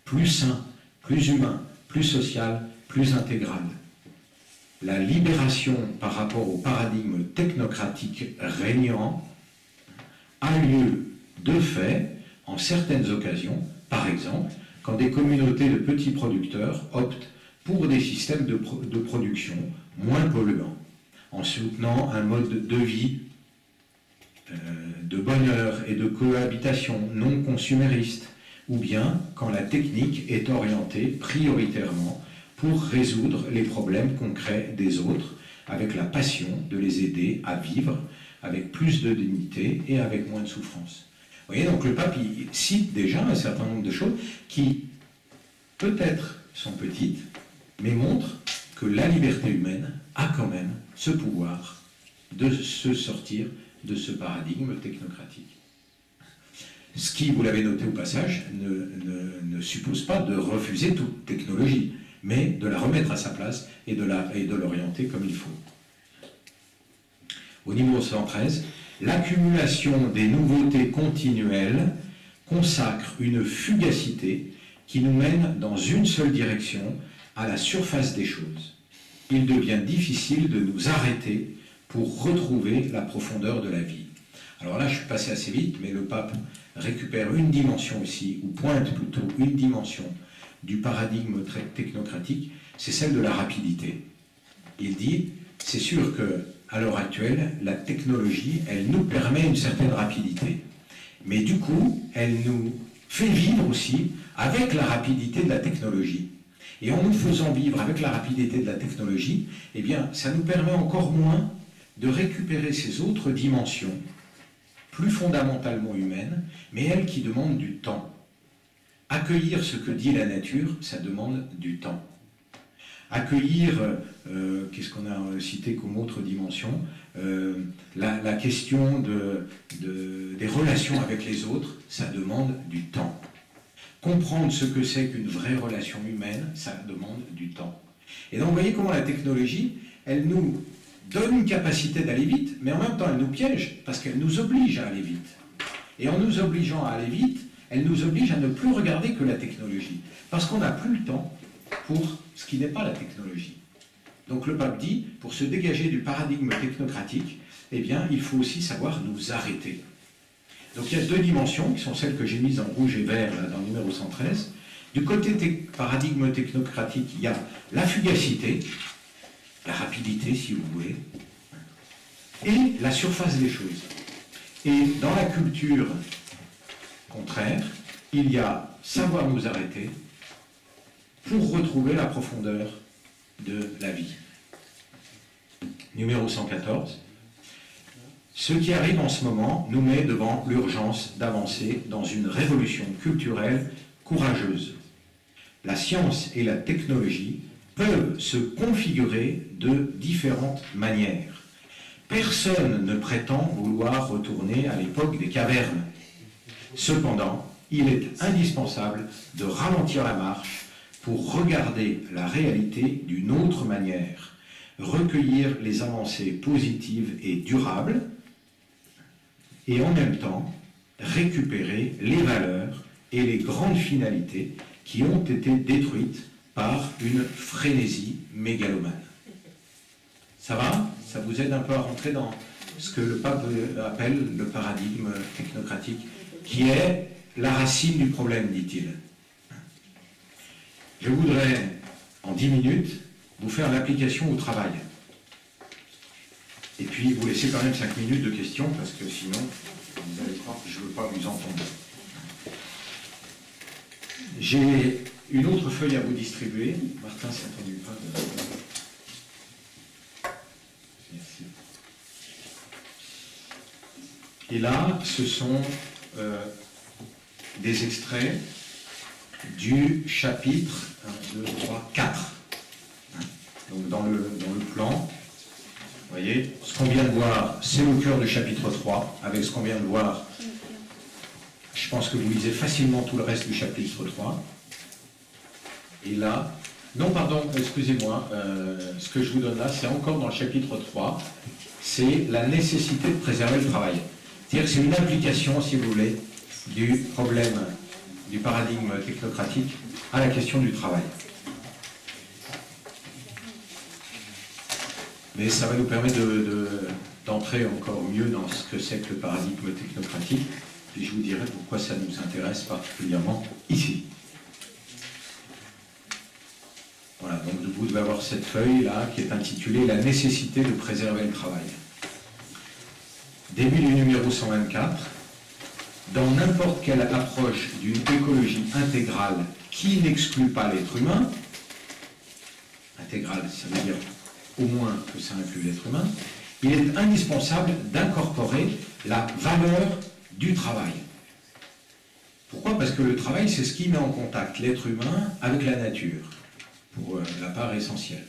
S1: plus sain, plus humain, plus social, plus intégral. La libération par rapport au paradigme technocratique régnant a lieu de fait en certaines occasions, par exemple, quand des communautés de petits producteurs optent pour des systèmes de production moins polluants, en soutenant un mode de vie de bonheur et de cohabitation non consumériste, ou bien quand la technique est orientée prioritairement pour résoudre les problèmes concrets des autres, avec la passion de les aider à vivre avec plus de dignité et avec moins de souffrance. Vous voyez, donc le pape il cite déjà un certain nombre de choses qui, peut-être, sont petites, mais montrent que la liberté humaine a quand même ce pouvoir de se sortir de ce paradigme technocratique. Ce qui, vous l'avez noté au passage, ne suppose pas de refuser toute technologie, mais de la remettre à sa place et de l'orienter comme il faut. Au niveau 113, l'accumulation des nouveautés continuelles consacre une fugacité qui nous mène dans une seule direction, à la surface des choses. Il devient difficile de nous arrêter pour retrouver la profondeur de la vie. Alors là, je suis passé assez vite, mais le pape récupère une dimension ici, ou pointe plutôt une dimension du paradigme technocratique, c'est celle de la rapidité. Il dit, c'est sûr qu'à l'heure actuelle, la technologie, elle nous permet une certaine rapidité. Mais du coup, elle nous fait vivre aussi avec la rapidité de la technologie. Et en nous faisant vivre avec la rapidité de la technologie, eh bien, ça nous permet encore moins de récupérer ces autres dimensions, plus fondamentalement humaines, mais elles qui demandent du temps. Accueillir ce que dit la nature, ça demande du temps. Accueillir, qu'est-ce qu'on a cité comme autre dimension, la question des relations avec les autres, ça demande du temps. Comprendre ce que c'est qu'une vraie relation humaine, ça demande du temps. Et donc vous voyez comment la technologie, elle nous donne une capacité d'aller vite, mais en même temps elle nous piège, parce qu'elle nous oblige à aller vite. Et en nous obligeant à aller vite, elle nous oblige à ne plus regarder que la technologie, parce qu'on n'a plus le temps pour ce qui n'est pas la technologie. Donc le pape dit, pour se dégager du paradigme technocratique, eh bien, il faut aussi savoir nous arrêter. Donc il y a deux dimensions, qui sont celles que j'ai mises en rouge et vert là, dans le numéro 113. Du côté paradigme technocratique, il y a la fugacité, la rapidité si vous voulez, et la surface des choses. Et dans la culture contraire, il y a savoir nous arrêter pour retrouver la profondeur de la vie. Numéro 114. Ce qui arrive en ce moment nous met devant l'urgence d'avancer dans une révolution culturelle courageuse. La science et la technologie peuvent se configurer de différentes manières. Personne ne prétend vouloir retourner à l'époque des cavernes. Cependant, il est indispensable de ralentir la marche pour regarder la réalité d'une autre manière, recueillir les avancées positives et durables, et en même temps récupérer les valeurs et les grandes finalités qui ont été détruites par une frénésie mégalomane. Ça va? Ça vous aide un peu à rentrer dans ce que le pape appelle le paradigme technocratique, qui est la racine du problème, dit-il. Je voudrais, en 10 minutes, vous faire l'application au travail. Et puis, vous laissez quand même 5 minutes de questions, parce que sinon, vous allez croire que je ne veux pas vous entendre. J'ai une autre feuille à vous distribuer. Martin s'est attendu pas de... Merci. Et là, ce sont des extraits du chapitre 1, 2, 3, 4. Donc dans le plan, vous voyez, ce qu'on vient de voir, c'est au cœur du chapitre 3, avec ce qu'on vient de voir. Je pense que vous lisez facilement tout le reste du chapitre 3. Et là, non pardon, excusez-moi, ce que je vous donne là, c'est encore dans le chapitre 3, c'est la nécessité de préserver le travail. C'est-à-dire que c'est une application, si vous voulez, du problème, du paradigme technocratique à la question du travail. Mais ça va nous permettre d'entrer encore mieux dans ce que c'est que le paradigme technocratique, et je vous dirai pourquoi ça nous intéresse particulièrement ici. Voilà, donc vous devez avoir cette feuille-là qui est intitulée « La nécessité de préserver le travail ». Début du numéro 124. Dans n'importe quelle approche d'une écologie intégrale qui n'exclut pas l'être humain, intégrale, ça veut dire au moins que ça inclut l'être humain, il est indispensable d'incorporer la valeur du travail. Pourquoi? Parce que le travail, c'est ce qui met en contact l'être humain avec la nature, pour la part essentielle.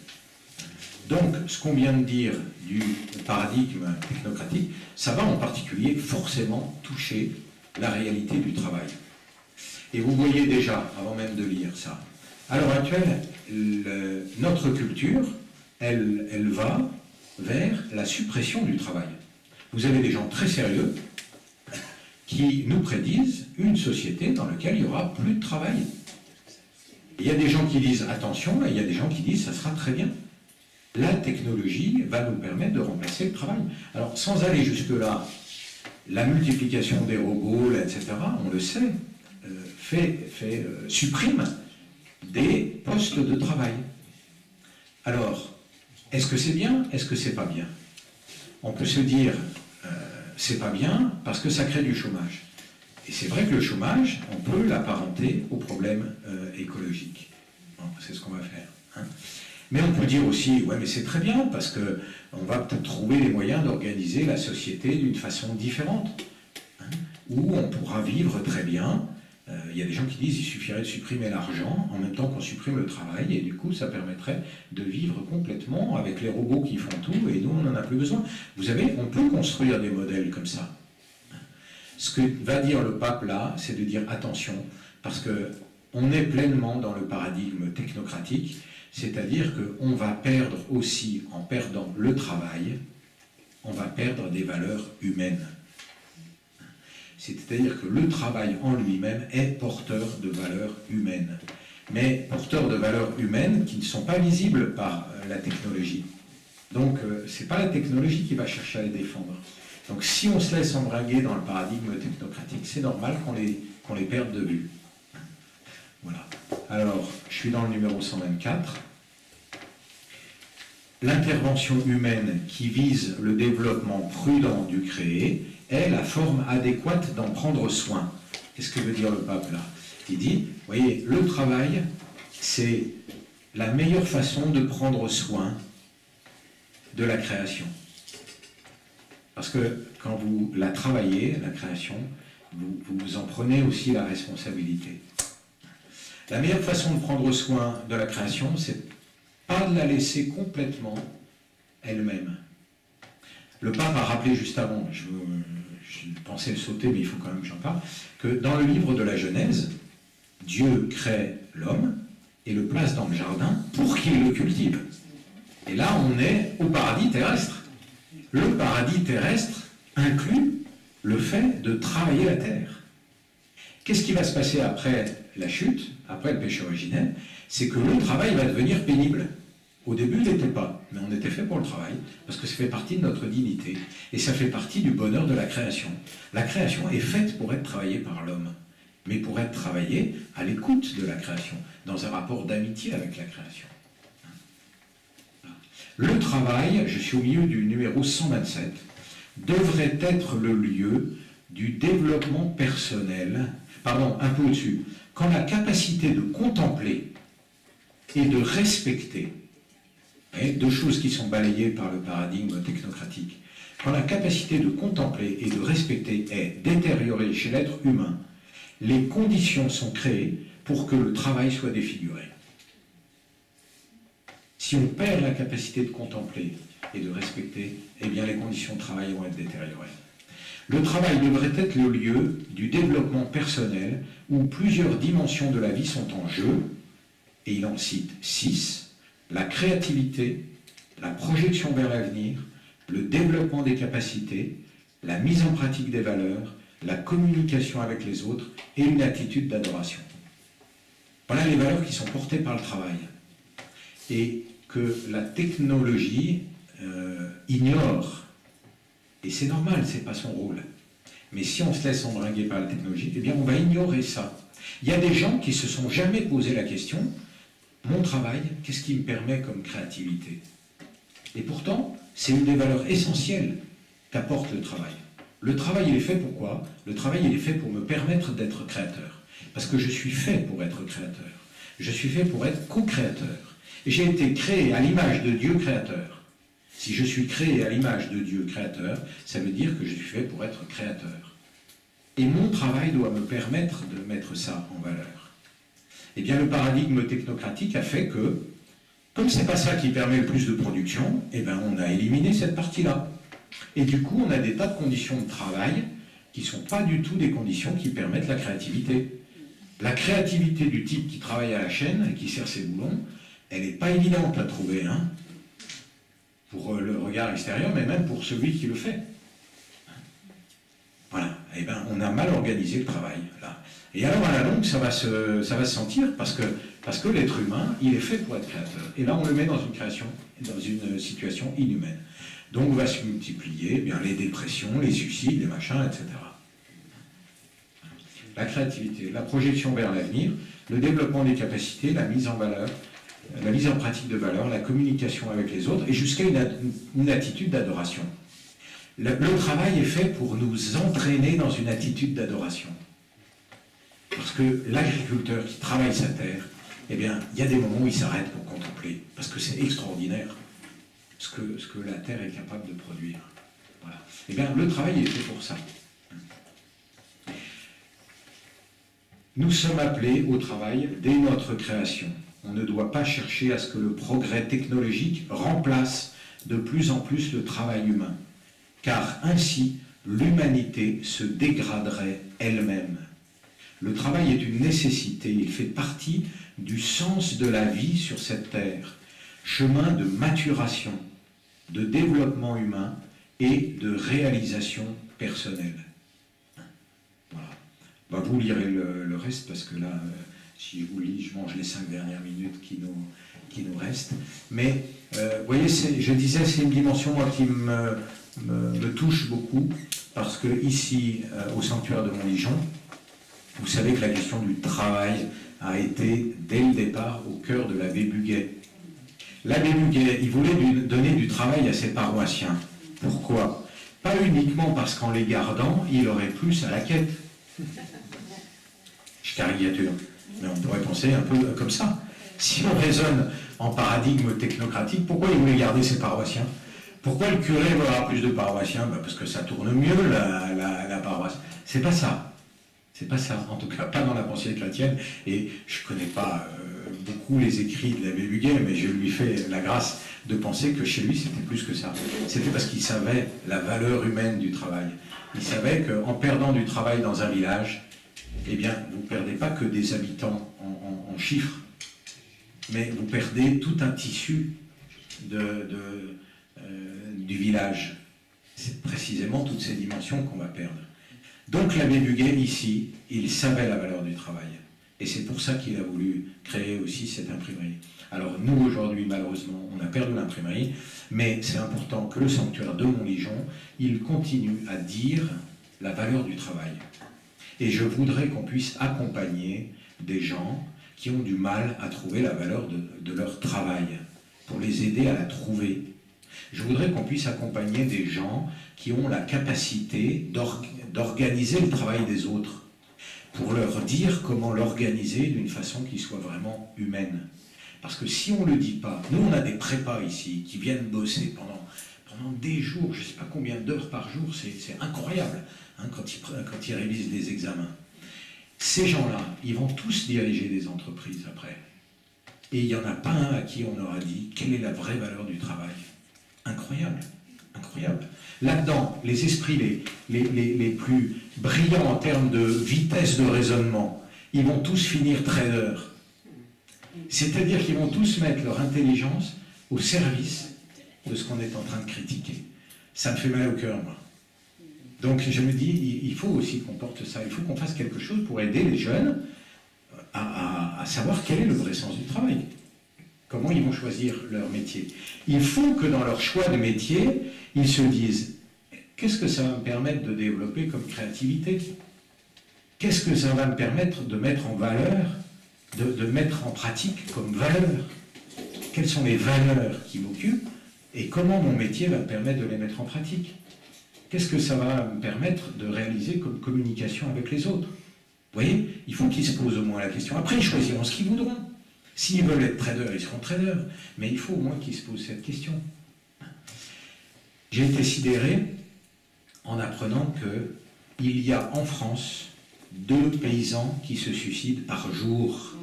S1: Donc, ce qu'on vient de dire du paradigme technocratique, ça va en particulier forcément toucher la réalité du travail. Et vous voyez déjà, avant même de lire ça, à l'heure actuelle, notre culture, elle va vers la suppression du travail. Vous avez des gens très sérieux qui nous prédisent une société dans laquelle il n'y aura plus de travail. Il y a des gens qui disent attention, et il y a des gens qui disent ça sera très bien. La technologie va nous permettre de remplacer le travail. Alors, sans aller jusque-là, la multiplication des robots, etc., on le sait, supprime des postes de travail. Alors, est-ce que c'est bien? Est-ce que c'est pas bien? On peut se dire, c'est pas bien parce que ça crée du chômage. Et c'est vrai que le chômage, on peut l'apparenter au problème écologique. C'est ce qu'on va faire. Hein. Mais on peut dire aussi, ouais, mais c'est très bien parce qu'on va peut-être trouver les moyens d'organiser la société d'une façon différente, hein, où on pourra vivre très bien. Il y a des gens qui disent qu'il suffirait de supprimer l'argent en même temps qu'on supprime le travail, et du coup ça permettrait de vivre complètement avec les robots qui font tout, et nous on n'en a plus besoin. Vous savez, on peut construire des modèles comme ça. Ce que va dire le pape là, c'est de dire attention, parce qu'on est pleinement dans le paradigme technocratique, c'est-à-dire qu'on va perdre aussi, en perdant le travail, on va perdre des valeurs humaines. C'est-à-dire que le travail en lui-même est porteur de valeurs humaines, mais porteur de valeurs humaines qui ne sont pas visibles par la technologie. Donc, ce n'est pas la technologie qui va chercher à les défendre. Donc, si on se laisse embringuer dans le paradigme technocratique, c'est normal qu'on les perde de vue. Voilà. Alors, je suis dans le numéro 124. L'intervention humaine qui vise le développement prudent du créé est la forme adéquate d'en prendre soin. Qu'est-ce que veut dire le pape là? Il dit, vous voyez, le travail, c'est la meilleure façon de prendre soin de la création. Parce que quand vous la travaillez, la création, vous en prenez aussi la responsabilité. La meilleure façon de prendre soin de la création, c'est pas de la laisser complètement elle-même. Le pape a rappelé juste avant, je pensais le sauter, mais il faut quand même que j'en parle, que dans le livre de la Genèse, Dieu crée l'homme, et le place dans le jardin pour qu'il le cultive. Et là, on est au paradis terrestre. Le paradis terrestre inclut le fait de travailler la terre. Qu'est-ce qui va se passer après la chute, après le péché originel? C'est que le travail va devenir pénible. Au début, il n'était pas, mais on était fait pour le travail, parce que ça fait partie de notre dignité, et ça fait partie du bonheur de la création. La création est faite pour être travaillée par l'homme, mais pour être travaillée à l'écoute de la création, dans un rapport d'amitié avec la création. Le travail, je suis au milieu du numéro 127, devrait être le lieu du développement personnel, pardon, un peu au-dessus, quand la capacité de contempler et de respecter, deux choses qui sont balayées par le paradigme technocratique, quand la capacité de contempler et de respecter est détériorée chez l'être humain, les conditions sont créées pour que le travail soit défiguré. Si on perd la capacité de contempler et de respecter, eh bien les conditions de travail vont être détériorées. Le travail devrait être le lieu du développement personnel où plusieurs dimensions de la vie sont en jeu, et il en cite 6, la créativité, la projection vers l'avenir, le développement des capacités, la mise en pratique des valeurs, la communication avec les autres et une attitude d'adoration. Voilà les valeurs qui sont portées par le travail et que la technologie ignore. Et c'est normal, ce n'est pas son rôle. Mais si on se laisse embringuer par la technologie, eh bien on va ignorer ça. Il y a des gens qui ne se sont jamais posé la question, mon travail, qu'est-ce qui me permet comme créativité? Et pourtant, c'est une des valeurs essentielles qu'apporte le travail. Le travail, il est fait pour quoi? Le travail, il est fait pour me permettre d'être créateur. Parce que je suis fait pour être créateur. Je suis fait pour être co-créateur. Et j'ai été créé à l'image de Dieu créateur. Si je suis créé à l'image de Dieu créateur, ça veut dire que je suis fait pour être créateur. Et mon travail doit me permettre de mettre ça en valeur. Eh bien, le paradigme technocratique a fait que, comme ce n'est pas ça qui permet le plus de production, eh bien, on a éliminé cette partie-là. Et du coup, on a des tas de conditions de travail qui ne sont pas du tout des conditions qui permettent la créativité. La créativité du type qui travaille à la chaîne et qui serre ses boulons, elle n'est pas évidente à trouver, hein, pour le regard extérieur, mais même pour celui qui le fait. Voilà, eh bien, on a mal organisé le travail, là. Et alors, à la longue, ça va se sentir, parce que l'être humain, il est fait pour être créateur. Et là, on le met dans une création, dans une situation inhumaine. Donc, va se multiplier eh bien, les dépressions, les suicides, les machins, etc. La créativité, la projection vers l'avenir, le développement des capacités, la mise en valeur, la mise en pratique de valeur, la communication avec les autres, et jusqu'à une attitude d'adoration. Le travail est fait pour nous entraîner dans une attitude d'adoration. Parce que l'agriculteur qui travaille sa terre, eh bien, il y a des moments où il s'arrête pour contempler, parce que c'est extraordinaire ce que la terre est capable de produire. Voilà. Eh bien, le travail est fait pour ça. Nous sommes appelés au travail dès notre création. On ne doit pas chercher à ce que le progrès technologique remplace de plus en plus le travail humain, car ainsi l'humanité se dégraderait elle-même. Le travail est une nécessité, il fait partie du sens de la vie sur cette terre, chemin de maturation, de développement humain et de réalisation personnelle. Voilà. Bah, vous lirez le reste, parce que là, si je vous lis, je mange les 5 dernières minutes qui nous restent. Mais, vous voyez, je disais, c'est une dimension moi, qui me touche beaucoup, parce que ici, au sanctuaire de Montligeon, vous savez que la question du travail a été, dès le départ, au cœur de l'abbé Buguet. L'abbé Buguet, il voulait donner du travail à ses paroissiens. Pourquoi? Pas uniquement parce qu'en les gardant, il aurait plus à la quête. Je caricature, mais on pourrait penser un peu comme ça. Si on raisonne en paradigme technocratique, pourquoi il voulait garder ses paroissiens? Pourquoi le curé va avoir plus de paroissiens? Parce que ça tourne mieux, la paroisse. C'est pas ça. C'est pas ça, en tout cas pas dans la pensée chrétienne, et je ne connais pas beaucoup les écrits de l'abbé Buguet, mais je lui fais la grâce de penser que chez lui c'était plus que ça. C'était parce qu'il savait la valeur humaine du travail. Il savait qu'en perdant du travail dans un village, eh bien, vous ne perdez pas que des habitants en chiffres, mais vous perdez tout un tissu du village. C'est précisément toutes ces dimensions qu'on va perdre. Donc l'abbé Buguet, ici, il savait la valeur du travail. Et c'est pour ça qu'il a voulu créer aussi cette imprimerie. Alors nous, aujourd'hui, malheureusement, on a perdu l'imprimerie, mais c'est important que le sanctuaire de Montligeon, il continue à dire la valeur du travail. Et je voudrais qu'on puisse accompagner des gens qui ont du mal à trouver la valeur de leur travail, pour les aider à la trouver. Je voudrais qu'on puisse accompagner des gens qui ont la capacité d'organiser le travail des autres, pour leur dire comment l'organiser d'une façon qui soit vraiment humaine. Parce que si on ne le dit pas, nous on a des prépas ici qui viennent bosser pendant des jours, je ne sais pas combien d'heures par jour, c'est incroyable hein, quand ils révisent des examens. Ces gens-là, ils vont tous diriger des entreprises après. Et il n'y en a pas un à qui on aura dit quelle est la vraie valeur du travail. Incroyable, incroyable. Là-dedans, les esprits les plus brillants en termes de vitesse de raisonnement, ils vont tous finir traders. C'est-à-dire qu'ils vont tous mettre leur intelligence au service de ce qu'on est en train de critiquer. Ça me fait mal au cœur, moi. Donc je me dis, il faut aussi qu'on porte ça, il faut qu'on fasse quelque chose pour aider les jeunes à savoir quel est le vrai sens du travail. Comment ils vont choisir leur métier. Il faut que dans leur choix de métier, ils se disent, qu'est-ce que ça va me permettre de développer comme créativité? Qu'est-ce que ça va me permettre de mettre en valeur, de mettre en pratique comme valeur? Quelles sont les valeurs qui m'occupent et comment mon métier va me permettre de les mettre en pratique? Qu'est-ce que ça va me permettre de réaliser comme communication avec les autres? Vous voyez, il faut qu'ils se posent au moins la question. Après, ils choisiront ce qu'ils voudront. S'ils veulent être traders, ils seront traders. Mais il faut au moins qu'ils se posent cette question. J'ai été sidéré en apprenant qu'il y a en France 2 paysans qui se suicident par jour.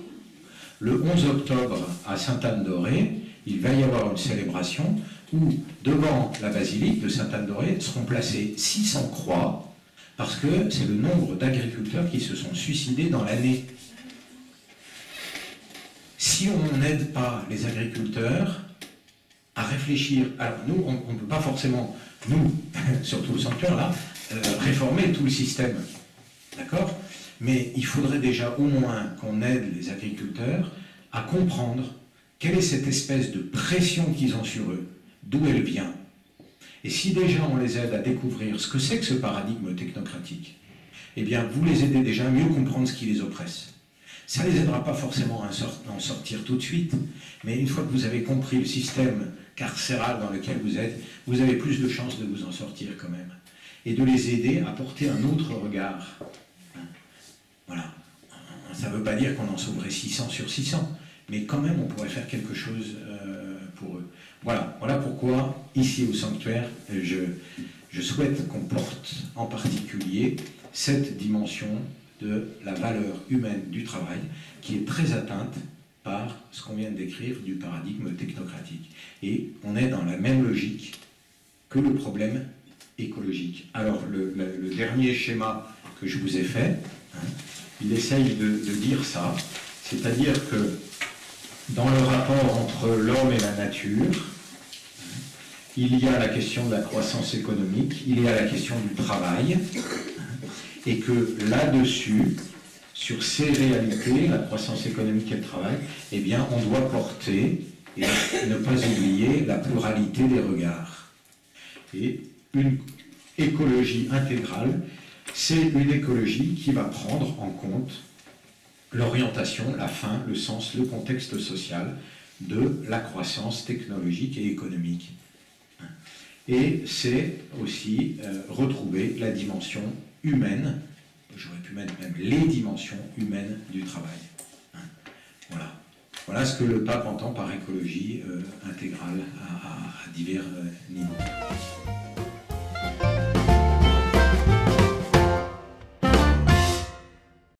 S1: Le 11 octobre, à Sainte-Anne-d'Auray, il va y avoir une célébration où, devant la basilique de Sainte-Anne-d'Auray, seront placées 600 croix, parce que c'est le nombre d'agriculteurs qui se sont suicidés dans l'année. Si on n'aide pas les agriculteurs à réfléchir, alors nous, on ne peut pas forcément, nous, surtout le sanctuaire là, réformer tout le système, d'accord? Mais il faudrait déjà au moins qu'on aide les agriculteurs à comprendre quelle est cette espèce de pression qu'ils ont sur eux, d'où elle vient. Et si déjà on les aide à découvrir ce que c'est que ce paradigme technocratique, eh bien vous les aidez déjà à mieux comprendre ce qui les oppresse. Ça ne les aidera pas forcément à en sortir tout de suite, mais une fois que vous avez compris le système carcéral dans lequel vous êtes, vous avez plus de chances de vous en sortir quand même. Et de les aider à porter un autre regard. Voilà. Ça ne veut pas dire qu'on en sauverait 600 sur 600, mais quand même on pourrait faire quelque chose pour eux. Voilà, voilà pourquoi, ici au sanctuaire, je souhaite qu'on porte en particulier cette dimension de la valeur humaine du travail, qui est très atteinte par ce qu'on vient de décrire du paradigme technocratique. Et on est dans la même logique que le problème écologique. Alors, le dernier schéma que je vous ai fait, hein, il essaye de dire ça, c'est-à-dire que dans le rapport entre l'homme et la nature, il y a la question de la croissance économique, il y a la question du travail, et que là-dessus, sur ces réalités, la croissance économique et le travail, eh bien, on doit porter et ne pas oublier la pluralité des regards. Et une écologie intégrale, c'est une écologie qui va prendre en compte l'orientation, la fin, le sens, le contexte social de la croissance technologique et économique. Et c'est aussi retrouver la dimension humaine, j'aurais pu mettre même les dimensions humaines du travail. Voilà. Voilà ce que le pape entend par écologie intégrale à divers niveaux.